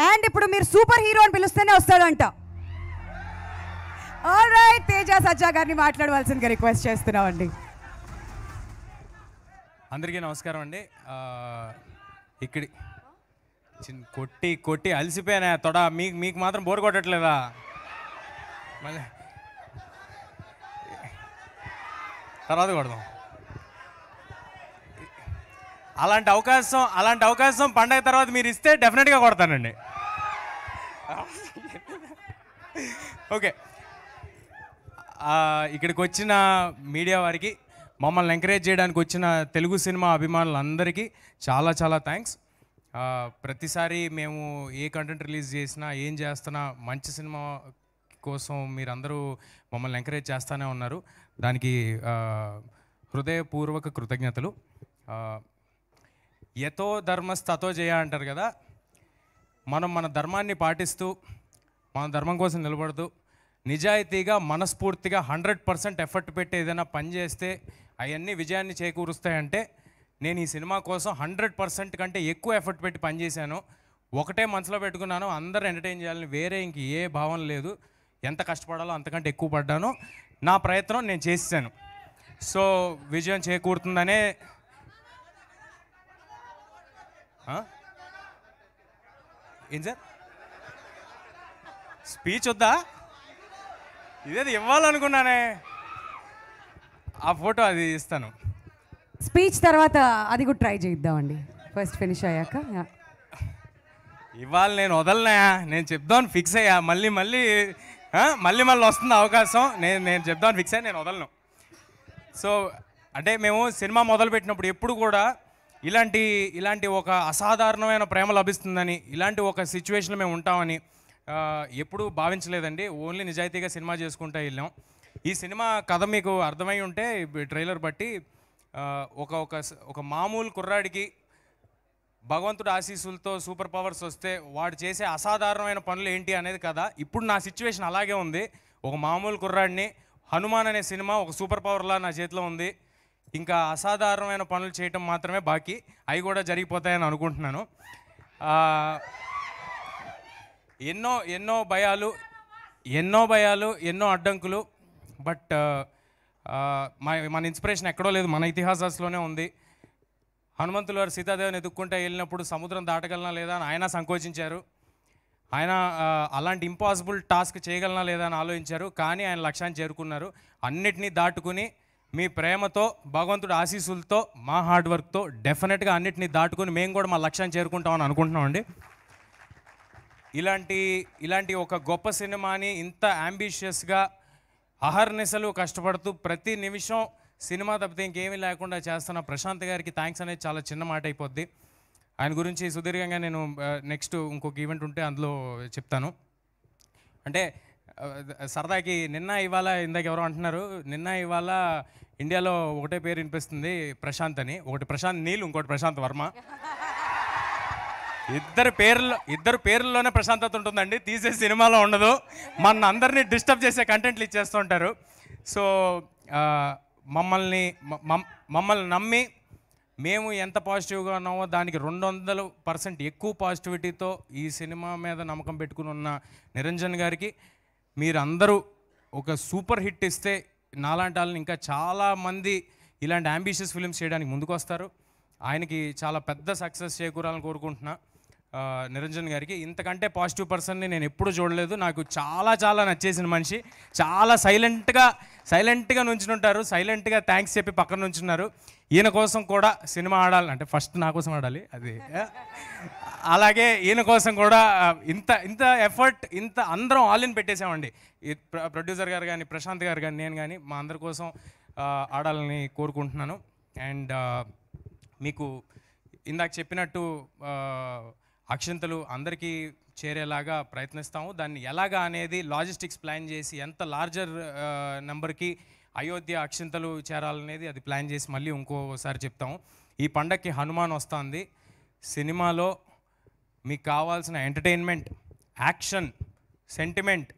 And ఇప్పుడు మీరు super hero అని పిలుస్తేనే వస్తాడంట. ఆల్రైట్, తేజ సజ్జా గారిని మాట్లాడవలసిందిగా రిక్వెస్ట్ చేస్తున్నామండి. అందరికీ నమస్కారం అండి. ఇక్కడ కొట్టి కొట్టి అలసిపోయానా తొడ. మీకు మాత్రం బోర్ కొట్టట్లేదా? మళ్ళీ తర్వాత కొడదాం. అలాంటి అవకాశం పండగ తర్వాత మీరు ఇస్తే డెఫినెట్గా కొడతానండి. ఓకే, ఇక్కడికి వచ్చిన మీడియా వారికి, మమ్మల్ని ఎంకరేజ్ చేయడానికి వచ్చిన తెలుగు సినిమా అభిమానులందరికీ చాలా చాలా థ్యాంక్స్. ప్రతిసారి మేము ఏ కంటెంట్ రిలీజ్ చేసినా, ఏం చేస్తున్నా, మంచి సినిమా కోసం మీరందరూ మమ్మల్ని ఎంకరేజ్ చేస్తూనే ఉన్నారు. దానికి హృదయపూర్వక కృతజ్ఞతలు. యతో ధర్మస్తతో జయ అంటారు కదా, మనం మన ధర్మాన్ని పాటిస్తూ, మన ధర్మం కోసం నిలబడుతూ, నిజాయితీగా మనస్ఫూర్తిగా 100% ఎఫర్ట్ పెట్టి ఏదైనా పని చేస్తే అవన్నీ విజయాన్ని చేకూరుస్తాయంటే, నేను ఈ సినిమా కోసం 100% కంటే ఎక్కువ ఎఫర్ట్ పెట్టి పనిచేశాను. ఒకటే మనసులో పెట్టుకున్నాను, అందరూ ఎంటర్టైన్ చేయాలని. వేరే ఇంక ఏ భావన లేదు. ఎంత కష్టపడాలో అంతకంటే ఎక్కువ పడ్డాను. నా ప్రయత్నం నేను చేశాను. సో విజయం చేకూరుతుందనే. ఏం సార్, స్పీచ్ వద్దా? ఇదేది ఇవ్వాలనుకున్నానే, ఆ ఫోటో అది ఇస్తాను. స్పీచ్ తర్వాత అది కూడా ట్రై చేద్దామండి, ఫస్ట్ ఫినిష్ అయ్యాక. ఇవాళ నేను వదలనా, నేను చెప్దామని ఫిక్స్ అయ్యా. మళ్ళీ వస్తుంది అవకాశం. నేను చెప్దామని ఫిక్స్ అయ్యా, నేను వదలను. సో అంటే మేము సినిమా మొదలుపెట్టినప్పుడు ఎప్పుడు కూడా ఇలాంటి ఒక అసాధారణమైన ప్రేమ లభిస్తుందని, ఇలాంటి ఒక సిచ్యువేషన్లో మేము ఉంటామని ఎప్పుడూ భావించలేదండి. ఓన్లీ నిజాయితీగా సినిమా చేసుకుంటూ వెళ్ళాం. ఈ సినిమా కథ మీకు అర్థమై ఉంటే ట్రైలర్ బట్టి, ఒక మామూలు కుర్రాడికి భగవంతుడు ఆశీస్సులతో సూపర్ పవర్స్ వస్తే వాడు చేసే అసాధారణమైన పనులు ఏంటి అనేది కదా. ఇప్పుడు నా సిచ్యువేషన్ అలాగే ఉంది. ఒక మామూలు కుర్రాడిని, హనుమాన్ అనే సినిమా ఒక సూపర్ పవర్లా నా చేతిలో ఉంది. ఇంకా అసాధారణమైన పనులు చేయటం మాత్రమే బాకీ. అవి కూడా జరిగిపోతాయని అనుకుంటున్నాను. ఎన్నో భయాలు, ఎన్నో అడ్డంకులు. బట్ మన ఇన్స్పిరేషన్ ఎక్కడో లేదు, మన ఇతిహాసాల్లోనే ఉంది. హనుమంతులు వారు సీతాదేవిని ఎదుక్కుంటే వెళ్ళినప్పుడు సముద్రం దాటగలనా లేదా అని ఆయన సంకోచించారు. ఆయన అలాంటి ఇంపాసిబుల్ టాస్క్ చేయగలనా లేదా అని ఆలోచించారు. కానీ ఆయన లక్ష్యాన్ని చేరుకున్నారు. అన్నిటినీ దాటుకుని మీ ప్రేమతో, భగవంతుడి ఆశీస్సులతో, మా హార్డ్ వర్క్తో డెఫినెట్గా అన్నిటినీ దాటుకుని మేము కూడా మా లక్ష్యాన్ని చేరుకుంటామని అనుకుంటున్నామండి. ఇలాంటి ఒక గొప్ప సినిమాని ఇంత అంబిషియస్గా అహర్నిశలు కష్టపడుతూ ప్రతి నిమిషం సినిమా తప్పితే ఇంకేమీ లేకుండా చేస్తున్న ప్రశాంత్ గారికి థ్యాంక్స్ అనేది చాలా చిన్న మాట అయిపోద్ది. ఆయన గురించి సుదీర్ఘంగా నేను నెక్స్ట్ ఇంకొక ఈవెంట్ ఉంటే అందులో చెప్తాను. అంటే సరదాకి ఇవాళ ఇందాక ఎవరో అంటున్నారు, ఇవాళ ఇండియాలో ఒకటే పేరు వినిపిస్తుంది ప్రశాంత్ అని. ఒకటి ప్రశాంత్ నీల్, ఇంకోటి ప్రశాంత్ వర్మ. ఇద్దరు పేర్లలోనే ప్రశాంతత ఉంటుందండి, తీసే సినిమాలో ఉండదు. మన అందరినీ డిస్టర్బ్ చేసే కంటెంట్లు ఇచ్చేస్తూ ఉంటారు. సో మమ్మల్ని నమ్మి మేము ఎంత పాజిటివ్గా ఉన్నామో దానికి 200% ఎక్కువ పాజిటివిటీతో ఈ సినిమా మీద నమ్మకం పెట్టుకుని ఉన్న నిరంజన్ గారికి, మీరందరూ ఒక సూపర్ హిట్ ఇస్తే నాలాంటి వాళ్ళని ఇంకా చాలామంది ఇలాంటి అంబిషియస్ ఫిల్మ్స్ చేయడానికి ముందుకు వస్తారు. ఆయనకి చాలా పెద్ద సక్సెస్ చేకూరాలని కోరుకుంటున్నా. నిరంజన్ గారికి ఇంతకంటే పాజిటివ్ పర్సన్ని నేను ఎప్పుడూ చూడలేదు. నాకు చాలా నచ్చేసిన మనిషి. చాలా సైలెంట్గా నుంచుంటారు, సైలెంట్గా థ్యాంక్స్ చెప్పి పక్కన నుంచున్నారు. ఈయన కోసం కూడా సినిమా ఆడాలంటే ఫస్ట్ నా కోసం ఆడాలి, అది అలాగే ఈయన కోసం కూడా ఇంత ఎఫర్ట్, అందరం ఆల్ ఇన్ పెట్టేసామండి. ప్రొడ్యూసర్ గారు కానీ, ప్రశాంత్ గారు కానీ, నేను కానీ, మా అందరి కోసం ఆడాలని కోరుకుంటున్నాను. అండ్ మీకు ఇందాక చెప్పినట్టు అక్షంతలు అందరికీ చేరేలాగా ప్రయత్నిస్తాము. దాన్ని ఎలాగా అనేది లాజిస్టిక్స్ ప్లాన్ చేసి ఎంత లార్జర్ నెంబర్కి అయోధ్య అక్షంతలు చేరాలనేది అది ప్లాన్ చేసి మళ్ళీ ఇంకోసారి చెప్తాము. ఈ పండగకి హనుమాన్ వస్తుంది. సినిమాలో మీకు కావాల్సిన entertainment, action, sentiment,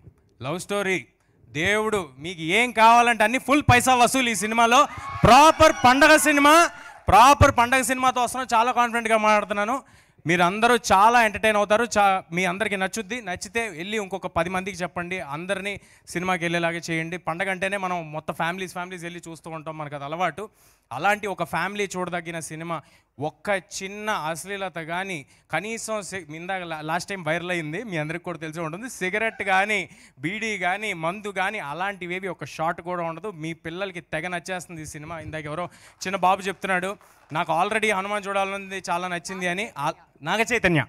love story, దేవుడు, మీకు ఏం కావాలంటే అన్ని ఫుల్ పైసా వసూలు ఈ సినిమాలో. ప్రాపర్ పండగ సినిమాతో వస్తున్నాను. చాలా కాన్ఫిడెంట్గా మాట్లాడుతున్నాను. మీరందరూ చాలా ఎంటర్టైన్ అవుతారు. మీ అందరికీ నచ్చుద్ది. నచ్చితే వెళ్ళి ఇంకొక 10 మందికి చెప్పండి. అందరినీ సినిమాకి వెళ్ళేలాగా చేయండి. పండగ అంటేనే మనం మొత్తం ఫ్యామిలీస్ వెళ్ళి చూస్తూ ఉంటాం, మనకు అది అలవాటు. అలాంటి ఒక ఫ్యామిలీ చూడదగిన సినిమా. ఒక్క చిన్న అశ్లీలత కానీ, కనీసం ఇందాక లాస్ట్ టైం వైరల్ అయింది, మీ అందరికి కూడా తెలిసి ఉంటుంది, సిగరెట్ కానీ, బీడీ కానీ, మందు కానీ అలాంటివేవి ఒక షాట్ కూడా ఉండదు. మీ పిల్లలకి తెగ నచ్చేస్తుంది ఈ సినిమా. ఇందాక ఎవరో చిన్న బాబు చెప్తున్నాడు, నాకు ఆల్రెడీ హనుమాన్ చూడాలన్నది చాలా నచ్చింది అని. నాగ చైతన్య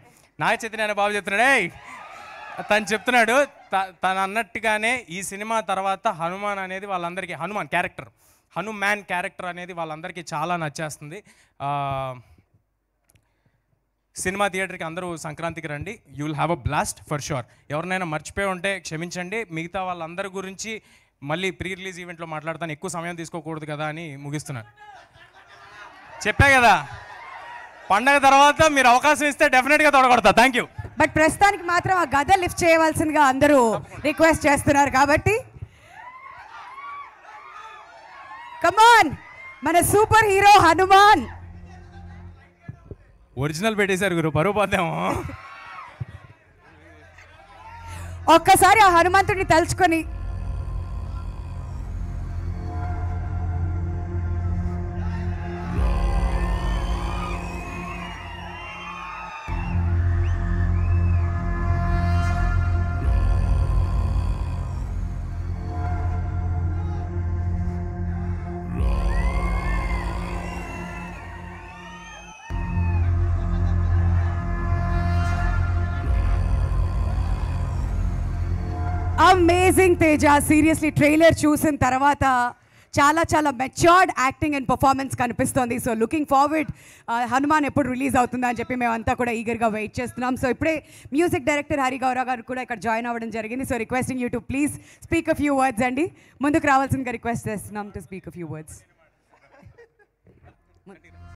అనే బాబు చెప్తున్నాడే, తను చెప్తున్నాడు, తను అన్నట్టుగానే ఈ సినిమా తర్వాత హనుమాన్ అనేది వాళ్ళందరికీ, హనుమాన్ క్యారెక్టర్ అనేది వాళ్ళందరికీ చాలా నచ్చేస్తుంది. సినిమా థియేటర్కి అందరూ సంక్రాంతికి రండి. You will have a blast for sure. ఎవరినైనా మర్చిపోయి ఉంటే క్షమించండి. మిగతా వాళ్ళందరి గురించి మళ్ళీ ప్రీ రిలీజ్ ఈవెంట్లో మాట్లాడతాను, ఎక్కువ సమయం తీసుకోకూడదు కదా అని ముగిస్తున్నాను. చెప్పా కదా, పండగ తర్వాత మీరు అవకాశం ఇస్తే డెఫినెట్గా తొడగొడతా. Thank you. బట్ ప్రస్తుతానికి మాత్రం ఆ గద లిఫ్ట్ చేయవలసిందిగా అందరూ రిక్వెస్ట్ చేస్తున్నారు కాబట్టి కమాన్, మన సూపర్ హీరో హనుమాన్. ఒరిజినల్ పెట్టేశారు గురు, పరువు పోద్దాము. ఒక్కసారి ఆ హనుమంతుడిని తలుచుకొని అమేజింగ్ తేజ. సీరియస్లీ ట్రైలర్ చూసిన తర్వాత చాలా మెచ్యూర్డ్ యాక్టింగ్ అండ్ పర్ఫార్మెన్స్ కనిపిస్తుంది. సో లుకింగ్ ఫార్వర్డ్ హనుమాన్ ఎప్పుడు రిలీజ్ అవుతుందా అని చెప్పి మేమంతా కూడా ఈగర్గా వెయిట్ చేస్తున్నాం. సో ఇప్పుడే మ్యూజిక్ డైరెక్టర్ హరి గౌరవ్ గారు కూడా ఇక్కడ జాయిన్ అవ్వడం జరిగింది. So requesting you to please speak a few words అండి. ముందుకు రావాల్సిందిగా రిక్వెస్ట్ చేస్తున్నాం to speak a few words.